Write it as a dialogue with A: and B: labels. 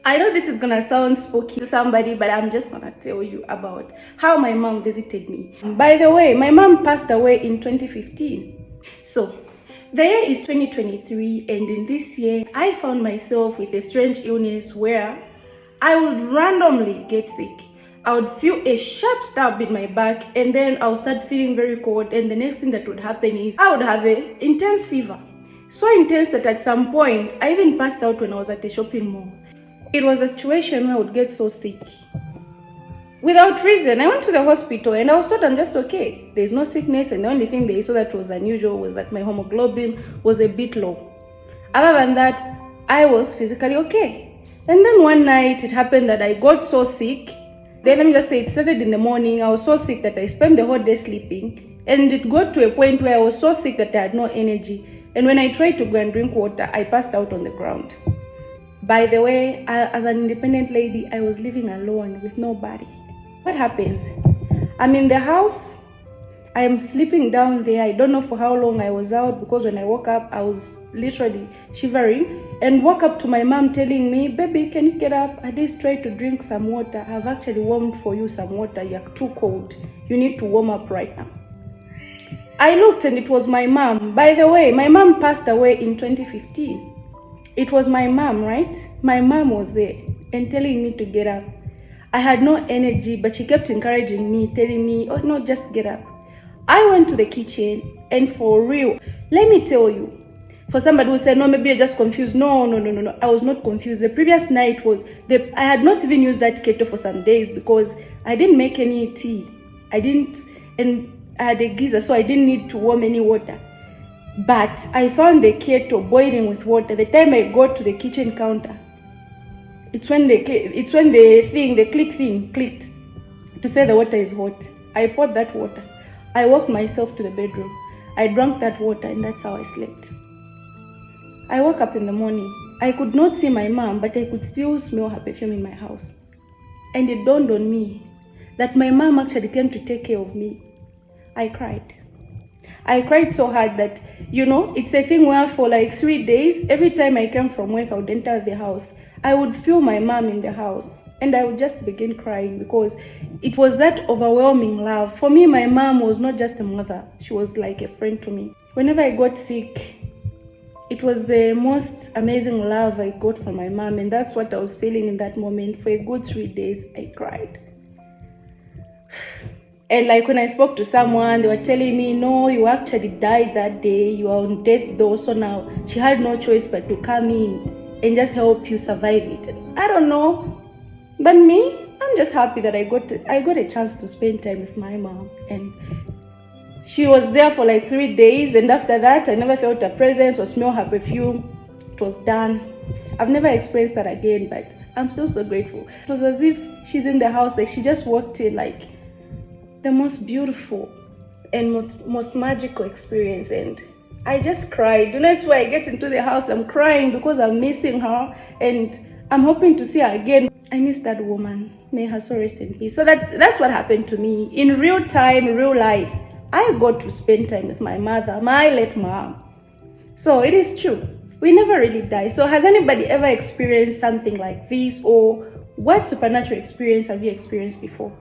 A: I know this is gonna sound spooky to somebody, but I'm just gonna tell you about how my mom visited me. By the way, my mom passed away in 2015. So the year is 2023, and in this year, I found myself with a strange illness where I would randomly get sick. I would feel a sharp stab in my back, and then I would start feeling very cold, and the next thing that would happen is I would have an intense fever. So intense that at some point, I even passed out when I was at a shopping mall. It was a situation where I would get so sick. Without reason, I went to the hospital and I was told I'm just okay. There's no sickness, and the only thing they saw that was unusual was that my hemoglobin was a bit low. Other than that, I was physically okay. And then one night it happened that I got so sick. Then let me just say it started in the morning. I was so sick that I spent the whole day sleeping. And it got to a point where I was so sick that I had no energy. And when I tried to go and drink water, I passed out on the ground. By the way, as an independent lady, I was living alone with nobody. What happens? I'm in the house. I am sleeping down there. I don't know for how long I was out, because when I woke up, I was literally shivering and woke up to my mom telling me, "Baby, can you get up? At least try to drink some water. I've actually warmed for you some water. You're too cold. You need to warm up right now." I looked and it was my mom. By the way, my mom passed away in 2015. It was my mom, right? My mom was there and telling me to get up. I had no energy, but she kept encouraging me, telling me, "Oh no, just get up." I went to the kitchen, and for real, let me tell you, for somebody who said, "No, maybe you're just confused." No. I was not confused. The previous night I had not even used that kettle for some days because I didn't make any tea. And I had a geyser, so I didn't need to warm any water. But I found the kettle boiling with water. The time I got to the kitchen counter, it's when the click thing clicked to say the water is hot. I poured that water. I walked myself to the bedroom. I drank that water, and that's how I slept. I woke up in the morning. I could not see my mom, but I could still smell her perfume in my house. And it dawned on me that my mom actually came to take care of me. I cried. I cried so hard that, it's a thing where for like 3 days, every time I came from work, I would enter the house. I would feel my mom in the house, and I would just begin crying because it was that overwhelming love. For me, my mom was not just a mother. She was like a friend to me. Whenever I got sick, it was the most amazing love I got from my mom, and that's what I was feeling in that moment. For a good 3 days, I cried. And like when I spoke to someone, they were telling me, "No, you actually died that day. You are on death though, so now she had no choice but to come in and just help you survive it." I don't know, but me, I'm just happy that I got a chance to spend time with my mom, and she was there for like 3 days, and after that, I never felt her presence or smell her perfume. It was done. I've never experienced that again, but I'm still so grateful. It was as if she's in the house, like she just walked in, like the most beautiful and most magical experience, and I just cried. That's why I get into the house, I'm crying because I'm missing her, and I'm hoping to see her again. I miss that woman. May her soul rest in peace. So that's what happened to me in real time, real life. I got to spend time with my mother, my late mom. So it is true, we never really die. So has anybody ever experienced something like this, or what supernatural experience have you experienced before?